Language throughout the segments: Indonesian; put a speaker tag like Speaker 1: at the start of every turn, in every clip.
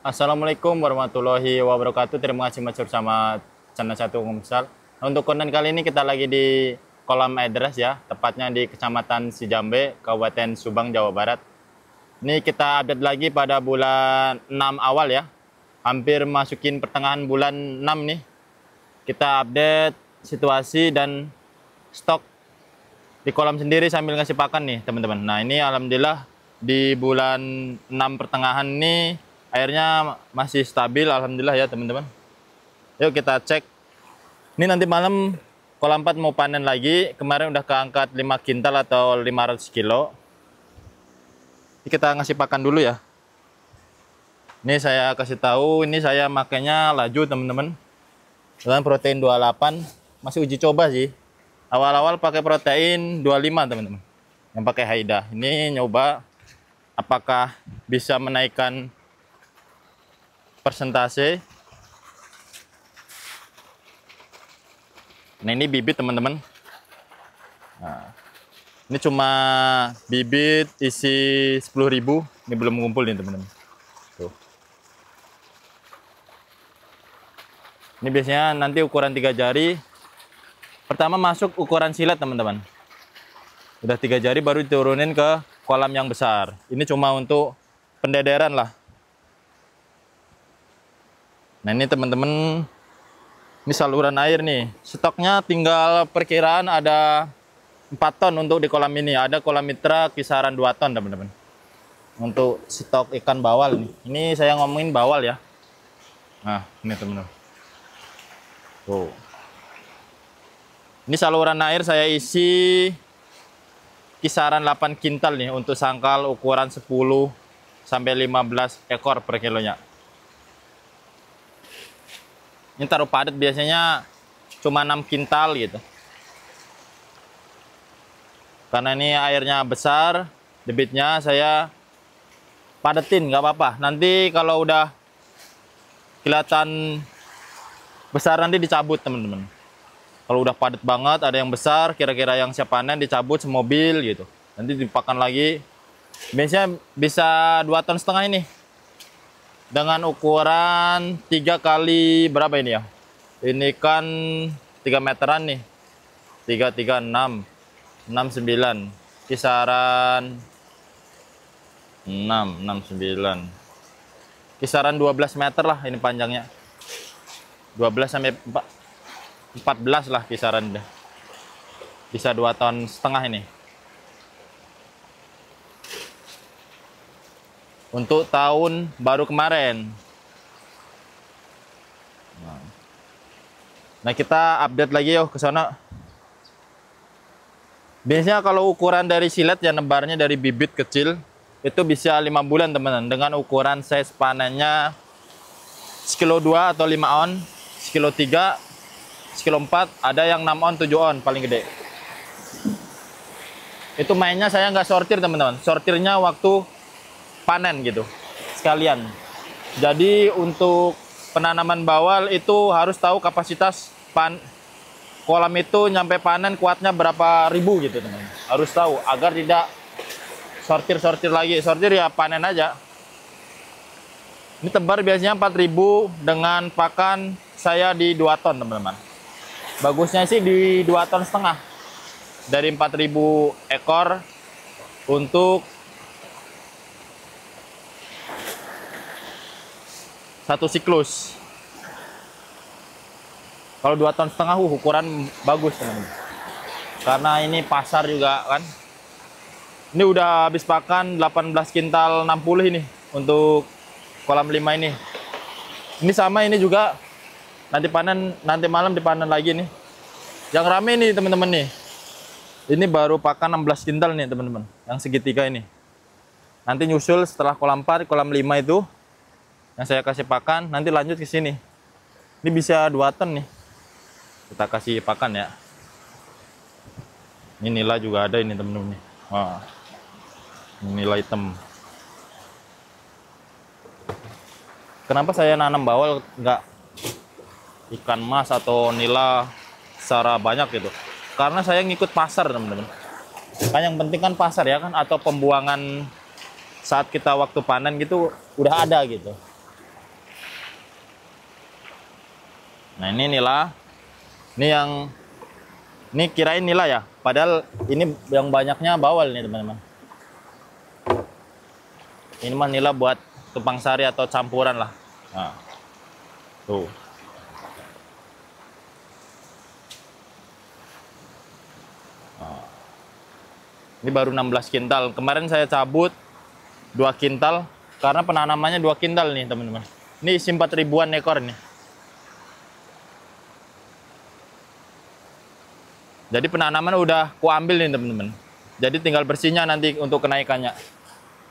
Speaker 1: Assalamualaikum warahmatullahi wabarakatuh. Terima kasih masih bersama channel Satu Ngumsal. Nah, untuk konten kali ini kita lagi di kolam air ya, tepatnya di Kecamatan Sijambe, Kabupaten Subang, Jawa Barat. Ini kita update lagi pada bulan 6 awal ya. Hampir masukin pertengahan bulan 6 nih. Kita update situasi dan stok di kolam sendiri sambil ngasih pakan nih, teman-teman. Nah, ini alhamdulillah di bulan 6 pertengahan ini airnya masih stabil, alhamdulillah ya teman-teman. Yuk kita cek. Ini nanti malam kolam 4 mau panen lagi. Kemarin udah keangkat 5 kintal atau 500 kilo. Ini kita ngasih pakan dulu ya. Ini saya kasih tahu, ini saya makainya laju teman-teman. Dengan protein 28, masih uji coba sih. Awal-awal pakai protein 25 teman-teman. Yang pakai Haida. Ini nyoba apakah bisa menaikkan persentase. Nah, ini bibit teman-teman. Nah, ini cuma bibit isi 10.000. Ini belum ngumpul nih teman-teman. Tuh. Ini biasanya nanti ukuran 3 jari. Pertama masuk ukuran silet teman-teman. Udah 3 jari baru diturunin ke kolam yang besar. Ini cuma untuk pendederan lah. Nah, ini teman-teman, ini saluran air nih. Stoknya tinggal perkiraan ada 4 ton untuk di kolam ini. Ada kolam mitra kisaran 2 ton teman-teman. Untuk stok ikan bawal nih. Ini saya ngomongin bawal ya. Nah, ini teman-teman. Tuh. Ini saluran air saya isi kisaran 8 kintal nih untuk sangkal ukuran 10 sampai 15 ekor per kilonya. Ini taruh padat biasanya cuma 6 kintal gitu. Karena ini airnya besar, debitnya saya padatin, nggak apa-apa. Nanti kalau udah kelihatan besar nanti dicabut teman-teman. Kalau udah padat banget, ada yang besar, kira-kira yang siap panen dicabut semobil gitu. Nanti dipakan lagi. Biasanya bisa 2,5 ton ini. Dengan ukuran 3 kali berapa ini ya? Ini kan 3 meteran nih. 3, 3, 6. 6, 9. Kisaran 6, 6, 9. Kisaran 12 meter lah ini panjangnya. 12 sampai 14 lah kisaran deh. Bisa 2,5 ton ini. Untuk tahun baru kemarin. Nah, kita update lagi yuk ke sana. Biasanya kalau ukuran dari silet ya, nebarnya dari bibit kecil itu bisa 5 bulan teman-teman, dengan ukuran size panennya sekilo 2 atau 5 on, sekilo 3, sekilo 4, ada yang 6 on, 7 on paling gede. Itu mainnya saya nggak sortir teman-teman, sortirnya waktu panen gitu sekalian. Jadi untuk penanaman bawal itu harus tahu kapasitas kolam itu nyampe panen kuatnya berapa ribu gitu teman. Harus tahu agar tidak sortir lagi. Sortir ya panen aja. Ini tebar biasanya 4.000 dengan pakan saya di 2 ton teman-teman. Bagusnya sih di 2,5 ton dari 4.000 ekor untuk 1 siklus. Kalau 2,5 ton ukuran bagus teman-teman. Karena ini pasar juga kan. Ini udah habis pakan 18 kintal 60 ini untuk kolam 5 ini. Ini sama ini juga nanti panen, nanti malam dipanen lagi nih. Yang rame nih teman-teman nih. Ini baru pakan 16 kintal nih teman-teman. Yang segitiga ini. Nanti nyusul setelah kolam 4, kolam 5 itu yang saya kasih pakan, nanti lanjut ke sini. Ini bisa 2 ton nih. Kita kasih pakan ya. Ini nila juga ada ini temen-temen nih. Wah. Ini nila hitam. Kenapa saya nanam bawal nggak ikan mas atau nila secara banyak gitu? Karena saya ngikut pasar teman-teman. Kan yang penting kan pasar ya kan, atau pembuangan saat kita waktu panen gitu udah ada gitu. Nah ini nila, ini yang ini kirain nila ya, padahal ini yang banyaknya bawal nih teman-teman. Ini mah nila buat tumpang sari atau campuran lah. Nah, tuh. Nah, ini baru 16 kintal. Kemarin saya cabut 2 kintal karena penanamannya 2 kintal nih teman-teman. Ini isi 4 ribuan ekor nih. Jadi penanaman udah kuambil nih teman-teman. Jadi tinggal bersihnya nanti untuk kenaikannya.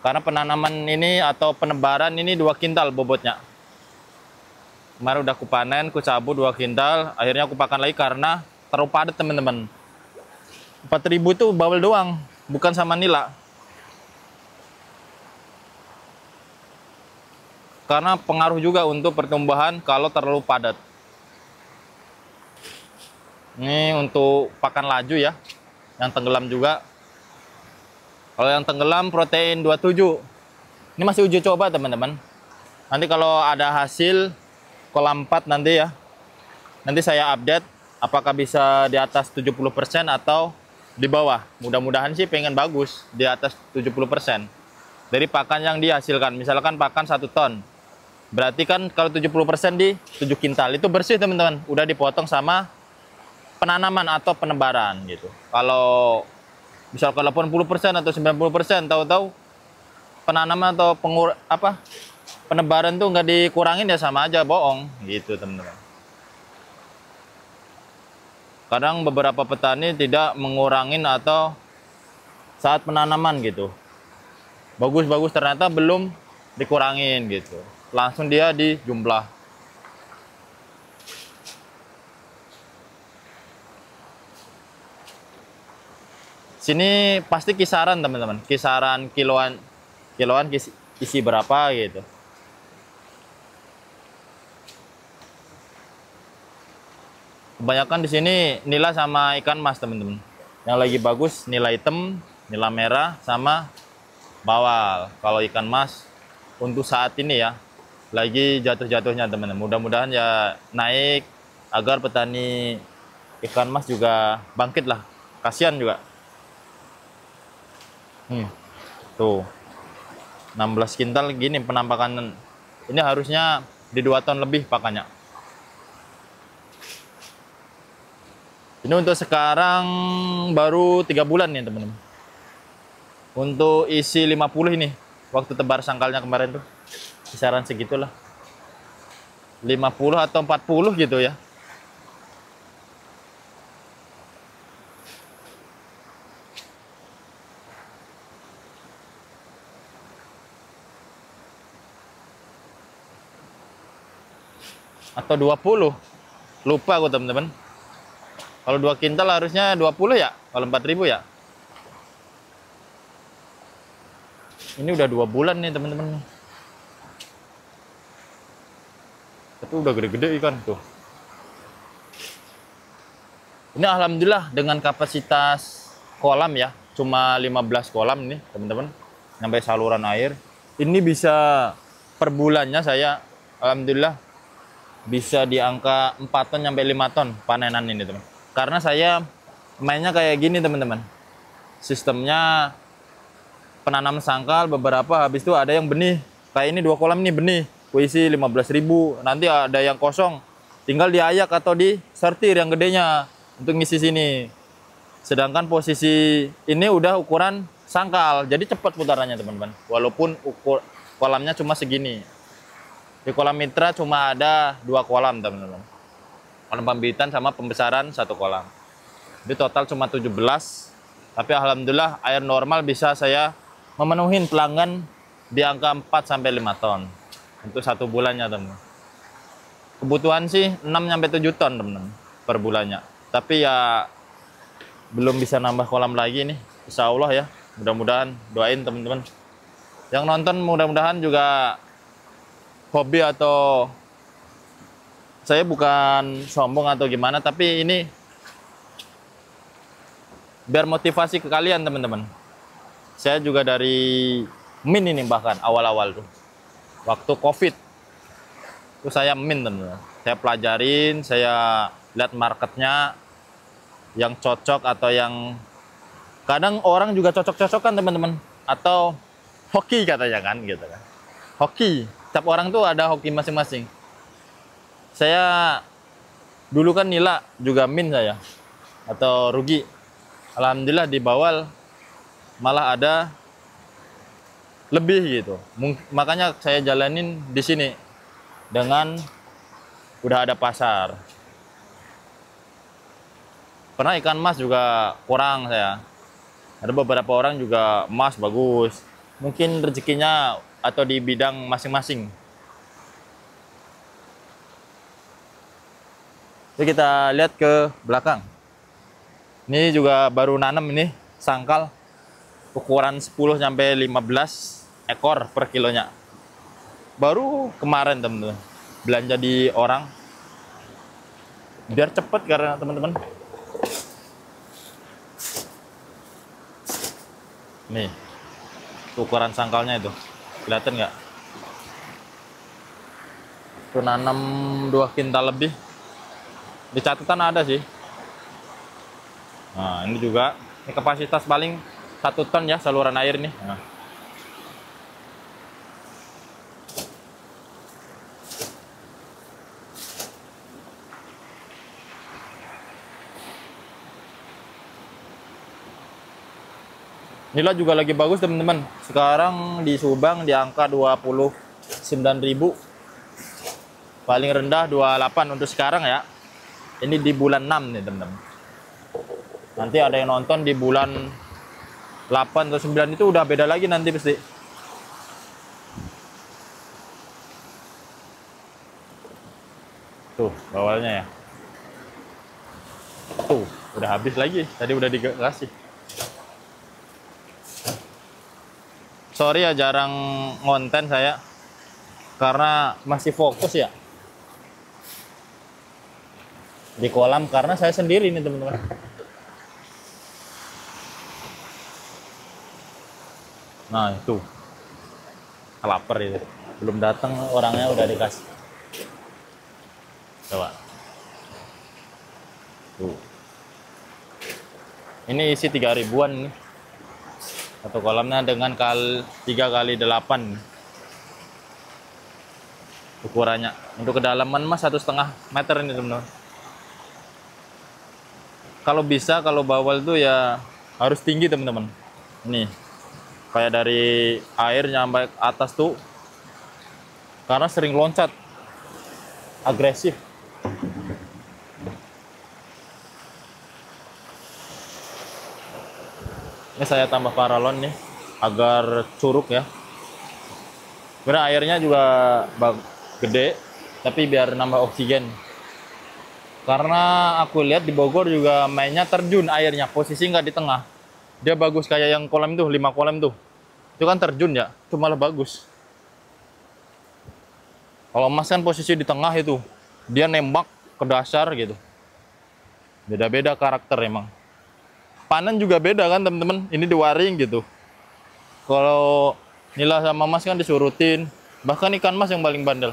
Speaker 1: Karena penanaman ini atau penebaran ini 2 kintal bobotnya. Kemarin udah kupanen, kucabut 2 kintal. Akhirnya aku pakan lagi karena terlalu padat teman-teman. 4.000 itu bawel doang, bukan sama nila. Karena pengaruh juga untuk pertumbuhan kalau terlalu padat. Ini untuk pakan laju ya, yang tenggelam juga. Kalau yang tenggelam protein 27. Ini masih uji coba teman-teman. Nanti kalau ada hasil kolam 4 nanti ya, nanti saya update apakah bisa di atas 70% atau di bawah. Mudah-mudahan sih pengen bagus di atas 70% dari pakan yang dihasilkan. Misalkan pakan 1 ton, berarti kan kalau 70% di 7 kintal itu bersih teman-teman, udah dipotong sama penanaman atau penebaran gitu. Kalau misalkan 80% atau 90%, tahu-tahu penanaman atau penebaran tuh nggak dikurangin, ya sama aja bohong gitu teman-teman. Kadang beberapa petani tidak mengurangin atau saat penanaman gitu, bagus-bagus ternyata belum dikurangin gitu, langsung dia dijumlah. Sini pasti kisaran teman-teman, kisaran kiloan isi berapa gitu. Kebanyakan di sini nila sama ikan mas teman-teman. Yang lagi bagus nila hitam, nila merah sama bawal. Kalau ikan mas untuk saat ini ya lagi jatuh-jatuhnya teman-teman. Mudah-mudahan ya naik agar petani ikan mas juga bangkit lah. Kasihan juga. Tuh 16 kintal gini penampakan. Ini harusnya di 2 ton lebih pakannya. Ini untuk sekarang baru 3 bulan nih teman-teman. Untuk isi 50 ini, waktu tebar sangkalnya kemarin tuh kisaran segitulah, 50 atau 40 gitu ya. Atau 20, lupa aku teman-teman. Kalau 2 kintal harusnya 20 ya, kalau 4.000 ya. Ini udah 2 bulan nih teman-teman. Tapi udah gede-gede ikan tuh. Ini alhamdulillah dengan kapasitas kolam ya, cuma 15 kolam nih teman-teman, sampai saluran air. Ini bisa per bulannya saya alhamdulillah bisa di angka 4 ton sampai 5 ton panenan ini teman. Karena saya mainnya kayak gini teman-teman. Sistemnya penanam sangkal beberapa, habis itu ada yang benih. Kayak ini 2 kolam ini benih, kuisi 15.000. Nanti ada yang kosong, tinggal diayak atau disortir yang gedenya untuk ngisi sini. Sedangkan posisi ini udah ukuran sangkal, jadi cepat putarannya teman-teman. Walaupun kolamnya cuma segini. Di kolam mitra cuma ada 2 kolam teman-teman. Kolam pembibitan sama pembesaran 1 kolam. Jadi total cuma 17. Tapi alhamdulillah air normal bisa saya memenuhi pelanggan di angka 4 sampai 5 ton untuk 1 bulannya teman-teman. Kebutuhan sih 6 sampai 7 ton teman-teman per bulannya. Tapi ya belum bisa nambah kolam lagi nih. Insya Allah ya. Mudah-mudahan doain teman-teman. Yang nonton mudah-mudahan juga hobi, atau saya bukan sombong atau gimana, tapi ini biar motivasi ke kalian teman-teman. Saya juga dari min ini bahkan awal-awal tuh waktu COVID Terus saya min teman-teman. Saya pelajarin, saya lihat marketnya yang cocok atau yang kadang orang juga cocok-cocokan teman-teman, atau hoki katanya kan gitu kan. Hoki, setiap orang tuh ada hoki masing-masing. Saya dulu kan nila juga min saya atau rugi. Alhamdulillah di bawal malah ada lebih gitu. Makanya saya jalanin di sini dengan udah ada pasar. Pernah ikan mas juga kurang saya. Ada beberapa orang juga emas bagus. Mungkin rezekinya atau di bidang masing-masing. Jadi kita lihat ke belakang. Ini juga baru nanam ini sangkal ukuran 10 sampai 15 ekor per kilonya. Baru kemarin teman-teman belanja di orang. Biar cepet karena teman-teman. Nih, ukuran sangkalnya itu. Kelihatan nggak? Itu nanam 2 kintal lebih. Di catatan ada sih. Nah, ini juga. Ini kapasitas paling 1 ton ya saluran air nih. Nah. Nila juga lagi bagus teman-teman. Sekarang di Subang di angka 29.000. Paling rendah 28 untuk sekarang ya. Ini di bulan 6 nih teman-teman. Nanti ada yang nonton di bulan 8 atau 9 itu udah beda lagi nanti pasti. Tuh bawalnya ya. Tuh udah habis lagi. Tadi udah dikasih. Sorry ya jarang ngonten saya karena masih fokus ya di kolam karena saya sendiri nih teman-teman. Nah itu lapar itu belum datang orangnya udah dikasih. Coba tuh ini isi 3 ribuan nih. Satu kolamnya dengan 3 kali 8 ukurannya. Untuk kedalaman mas 1,5 meter ini teman-teman. Kalau bisa kalau bawal tuh ya harus tinggi teman-teman. Nih kayak dari air nyampe atas tuh karena sering loncat agresif. Ini saya tambah paralon nih agar curug ya. Sebenarnya airnya juga gede, tapi biar nambah oksigen. Karena aku lihat di Bogor juga mainnya terjun airnya, posisi nggak di tengah. Dia bagus kayak yang kolam tuh, 5 kolam tuh. Itu kan terjun ya, itu malah bagus. Kalau emas kan posisi di tengah itu, dia nembak ke dasar gitu. Beda-beda karakter emang. Panen juga beda kan teman-teman, ini diwaring gitu. Kalau nila sama mas kan disurutin, bahkan ikan mas yang paling bandel.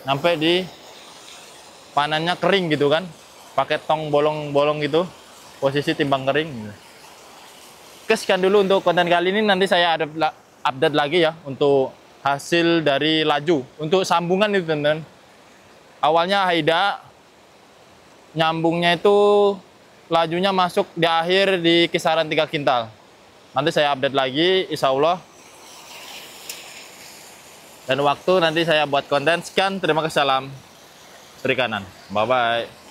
Speaker 1: Sampai di panennya kering gitu kan, pakai tong bolong-bolong gitu, posisi timbang kering. Oke, sekian dulu untuk konten kali ini, nanti saya ada update lagi ya untuk hasil dari laju. Untuk sambungan itu teman-teman, awalnya Haida, nyambungnya itu lajunya masuk di akhir di kisaran 3 kintal. Nanti saya update lagi insya Allah. Dan waktu nanti saya buat konten. Sekian, terima kasih, salam perikanan. Bye-bye.